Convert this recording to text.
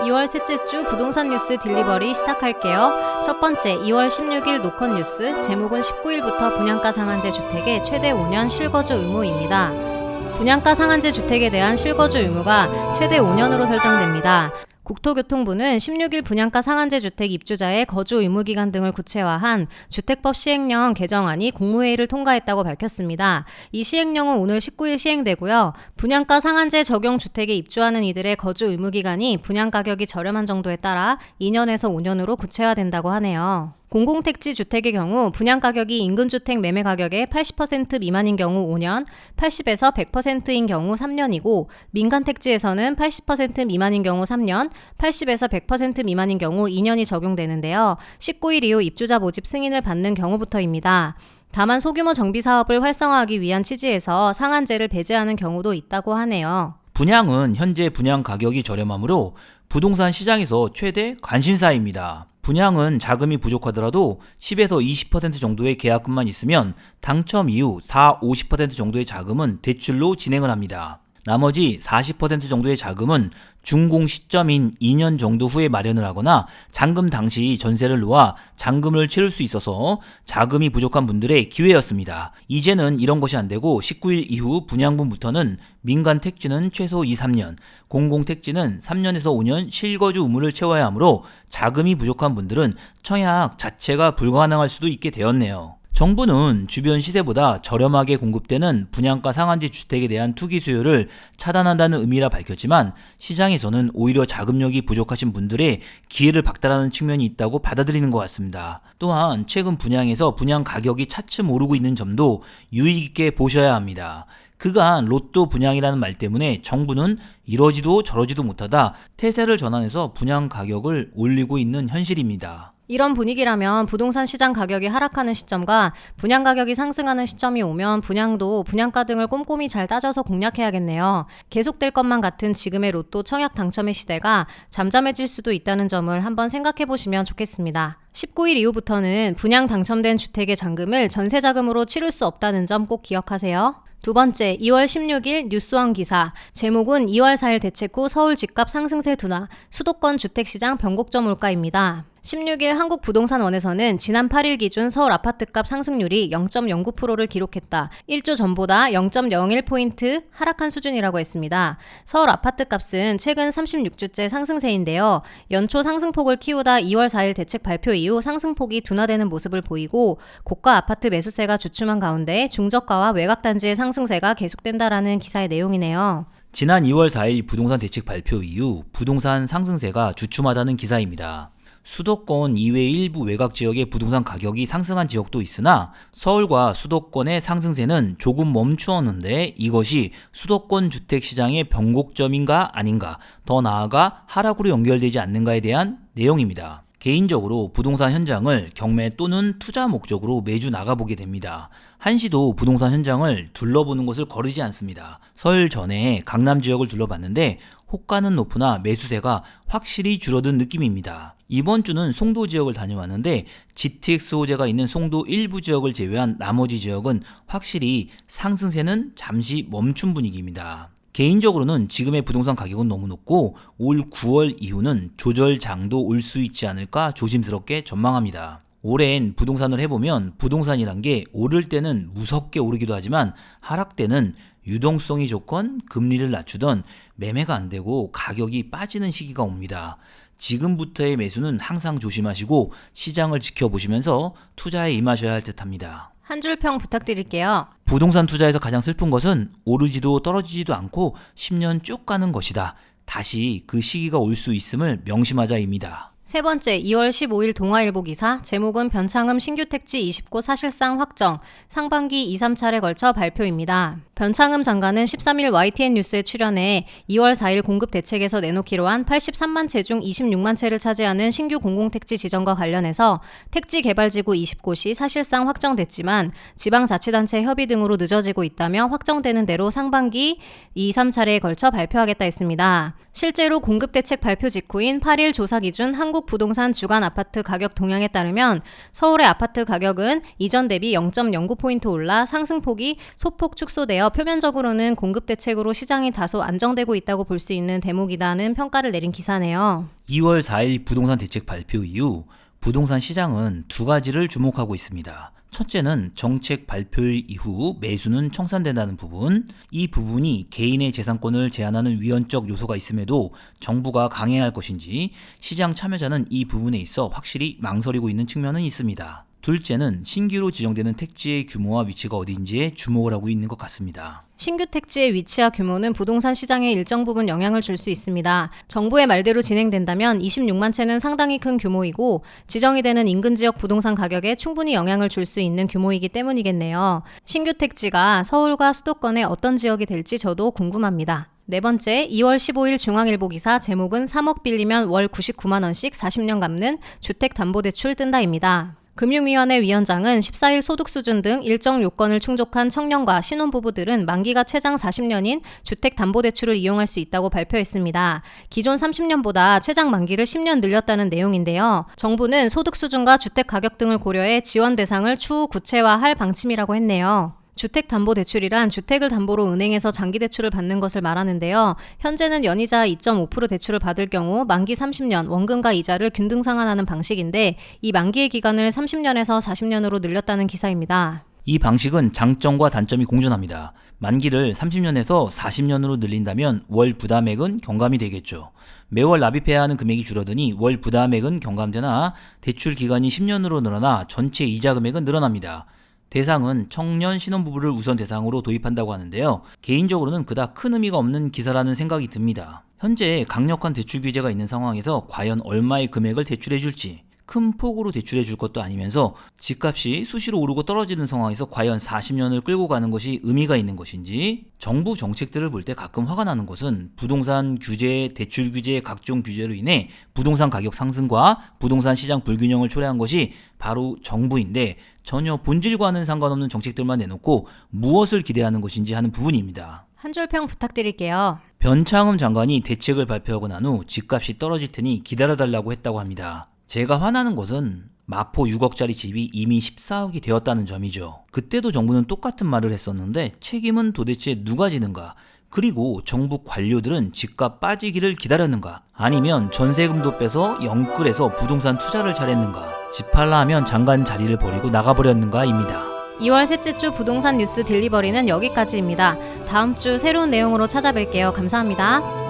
2월 셋째 주 부동산 뉴스 딜리버리 시작할게요. 첫 번째, 2월 16일 노컷 뉴스, 제목은 19일부터 분양가 상한제 주택의 최대 5년 실거주 의무입니다. 분양가 상한제 주택에 대한 실거주 의무가 최대 5년으로 설정됩니다. 국토교통부는 16일 분양가 상한제 주택 입주자의 거주 의무 기간 등을 구체화한 주택법 시행령 개정안이 국무회의를 통과했다고 밝혔습니다. 이 시행령은 오늘 19일 시행되고요. 분양가 상한제 적용 주택에 입주하는 이들의 거주 의무 기간이 분양 가격이 저렴한 정도에 따라 2년에서 5년으로 구체화된다고 하네요. 공공택지 주택의 경우 분양가격이 인근주택 매매가격의 80% 미만인 경우 5년, 80에서 100%인 경우 3년이고 민간택지에서는 80% 미만인 경우 3년, 80에서 100% 미만인 경우 2년이 적용되는데요. 19일 이후 입주자 모집 승인을 받는 경우부터입니다. 다만 소규모 정비사업을 활성화하기 위한 취지에서 상한제를 배제하는 경우도 있다고 하네요. 분양은 현재 분양 가격이 저렴하므로 부동산 시장에서 최대 관심사입니다. 분양은 자금이 부족하더라도 10에서 20% 정도의 계약금만 있으면 당첨 이후 50% 정도의 자금은 대출로 진행을 합니다. 나머지 40% 정도의 자금은 준공 시점인 2년 정도 후에 마련을 하거나 잔금 당시 전세를 놓아 잔금을 치를 수 있어서 자금이 부족한 분들의 기회였습니다. 이제는 이런 것이 안되고 19일 이후 분양분부터는 민간 택지는 최소 2-3년, 공공 택지는 3년에서 5년 실거주 의무를 채워야 하므로 자금이 부족한 분들은 청약 자체가 불가능할 수도 있게 되었네요. 정부는 주변 시세보다 저렴하게 공급되는 분양가 상한제 주택에 대한 투기 수요를 차단한다는 의미라 밝혔지만 시장에서는 오히려 자금력이 부족하신 분들의 기회를 박탈하는 측면이 있다고 받아들이는 것 같습니다. 또한 최근 분양에서 분양 가격이 차츰 오르고 있는 점도 유의 깊게 보셔야 합니다. 그간 로또 분양이라는 말 때문에 정부는 이러지도 저러지도 못하다 태세를 전환해서 분양 가격을 올리고 있는 현실입니다. 이런 분위기라면 부동산 시장 가격이 하락하는 시점과 분양 가격이 상승하는 시점이 오면 분양도 분양가 등을 꼼꼼히 잘 따져서 공략해야겠네요. 계속될 것만 같은 지금의 로또 청약 당첨의 시대가 잠잠해질 수도 있다는 점을 한번 생각해 보시면 좋겠습니다. 19일 이후부터는 분양 당첨된 주택의 잔금을 전세자금으로 치를 수 없다는 점 꼭 기억하세요. 두 번째, 2월 16일 뉴스원 기사, 제목은 2월 4일 대책 후 서울 집값 상승세 둔화, 수도권 주택시장 변곡점 올까입니다. 16일 한국부동산원에서는 지난 8일 기준 서울 아파트값 상승률이 0.09%를 기록했다. 1주 전보다 0.01포인트 하락한 수준이라고 했습니다. 서울 아파트값은 최근 36주째 상승세인데요. 연초 상승폭을 키우다 2월 4일 대책 발표 이후 상승폭이 둔화되는 모습을 보이고 고가 아파트 매수세가 주춤한 가운데 중저가와 외곽단지의 상승세가 계속된다라는 기사의 내용이네요. 지난 2월 4일 부동산 대책 발표 이후 부동산 상승세가 주춤하다는 기사입니다. 수도권 이외 일부 외곽 지역의 부동산 가격이 상승한 지역도 있으나 서울과 수도권의 상승세는 조금 멈추었는데 이것이 수도권 주택시장의 변곡점인가 아닌가, 더 나아가 하락으로 연결되지 않는가에 대한 내용입니다. 개인적으로 부동산 현장을 경매 또는 투자 목적으로 매주 나가보게 됩니다. 한시도 부동산 현장을 둘러보는 것을 거르지 않습니다. 설 전에 강남 지역을 둘러봤는데 호가는 높으나 매수세가 확실히 줄어든 느낌입니다. 이번 주는 송도 지역을 다녀왔는데 GTX 호재가 있는 송도 일부 지역을 제외한 나머지 지역은 확실히 상승세는 잠시 멈춘 분위기입니다. 개인적으로는 지금의 부동산 가격은 너무 높고 올 9월 이후는 조절장도 올 수 있지 않을까 조심스럽게 전망합니다. 오랜 부동산을 해보면 부동산이란 게 오를 때는 무섭게 오르기도 하지만 하락 때는 유동성이 좋건 금리를 낮추던 매매가 안 되고 가격이 빠지는 시기가 옵니다. 지금부터의 매수는 항상 조심하시고 시장을 지켜보시면서 투자에 임하셔야 할 듯합니다. 한 줄 평 부탁드릴게요. 부동산 투자에서 가장 슬픈 것은 오르지도 떨어지지도 않고 10년 쭉 가는 것이다. 다시 그 시기가 올 수 있음을 명심하자입니다. 세 번째, 2월 15일 동아일보 기사, 제목은 변창흠 신규 택지 20곳 사실상 확정, 상반기 2-3차례 걸쳐 발표입니다. 변창흠 장관은 13일 YTN 뉴스에 출연해 2월 4일 공급 대책에서 내놓기로 한 83만 채 중 26만 채를 차지하는 신규 공공택지 지정과 관련해서 택지 개발지구 20곳이 사실상 확정됐지만 지방자치단체 협의 등으로 늦어지고 있다며 확정되는 대로 상반기 2-3차례에 걸쳐 발표하겠다 했습니다. 실제로 공급 대책 발표 직후인 8일 조사 기준 한국 한국부동산 주간 아파트 가격 동향에 따르면 서울의 아파트 가격은 이전 대비 0.09포인트 올라 상승폭이 소폭 축소되어 표면적으로는 공급 대책으로 시장이 다소 안정되고 있다고 볼 수 있는 대목이다는 평가를 내린 기사네요. 2월 4일 부동산 대책 발표 이후 부동산 시장은 두 가지를 주목하고 있습니다. 첫째는 정책 발표일 이후 매수는 청산된다는 부분. 이 부분이 개인의 재산권을 제한하는 위헌적 요소가 있음에도 정부가 강행할 것인지 시장 참여자는 이 부분에 있어 확실히 망설이고 있는 측면은 있습니다. 둘째는 신규로 지정되는 택지의 규모와 위치가 어디인지에 주목을 하고 있는 것 같습니다. 신규 택지의 위치와 규모는 부동산 시장에 일정 부분 영향을 줄 수 있습니다. 정부의 말대로 진행된다면 26만 채는 상당히 큰 규모이고 지정이 되는 인근 지역 부동산 가격에 충분히 영향을 줄 수 있는 규모이기 때문이겠네요. 신규 택지가 서울과 수도권의 어떤 지역이 될지 저도 궁금합니다. 네 번째, 2월 15일 중앙일보 기사 제목은 3억 빌리면 월 99만 원씩 40년 갚는 주택담보대출 뜬다입니다. 금융위원회 위원장은 14일 소득 수준 등 일정 요건을 충족한 청년과 신혼부부들은 만기가 최장 40년인 주택담보대출을 이용할 수 있다고 발표했습니다. 기존 30년보다 최장 만기를 10년 늘렸다는 내용인데요. 정부는 소득 수준과 주택 가격 등을 고려해 지원 대상을 추후 구체화할 방침이라고 했네요. 주택담보대출이란 주택을 담보로 은행에서 장기대출을 받는 것을 말하는데요. 현재는 연이자 2.5% 대출을 받을 경우 만기 30년 원금과 이자를 균등 상환하는 방식인데 이 만기의 기간을 30년에서 40년으로 늘렸다는 기사입니다. 이 방식은 장점과 단점이 공존합니다. 만기를 30년에서 40년으로 늘린다면 월 부담액은 경감이 되겠죠. 매월 납입해야 하는 금액이 줄어드니 월 부담액은 경감되나 대출 기간이 10년으로 늘어나 전체 이자 금액은 늘어납니다. 대상은 청년 신혼부부를 우선 대상으로 도입한다고 하는데요. 개인적으로는 그닥 큰 의미가 없는 기사라는 생각이 듭니다. 현재 강력한 대출 규제가 있는 상황에서 과연 얼마의 금액을 대출해 줄지, 큰 폭으로 대출해 줄 것도 아니면서 집값이 수시로 오르고 떨어지는 상황에서 과연 40년을 끌고 가는 것이 의미가 있는 것인지, 정부 정책들을 볼 때 가끔 화가 나는 것은 부동산 규제, 대출 규제, 각종 규제로 인해 부동산 가격 상승과 부동산 시장 불균형을 초래한 것이 바로 정부인데 전혀 본질과는 상관없는 정책들만 내놓고 무엇을 기대하는 것인지 하는 부분입니다. 한 줄 평 부탁드릴게요. 변창흠 장관이 대책을 발표하고 난 후 집값이 떨어질 테니 기다려달라고 했다고 합니다. 제가 화나는 것은 마포 6억짜리 집이 이미 14억이 되었다는 점이죠. 그때도 정부는 똑같은 말을 했었는데 책임은 도대체 누가 지는가? 그리고 정부 관료들은 집값 빠지기를 기다렸는가? 아니면 전세금도 빼서 영끌해서 부동산 투자를 잘했는가? 집 팔라 하면 장관 자리를 버리고 나가버렸는가입니다. 2월 셋째 주 부동산 뉴스 딜리버리는 여기까지입니다. 다음 주 새로운 내용으로 찾아뵐게요. 감사합니다.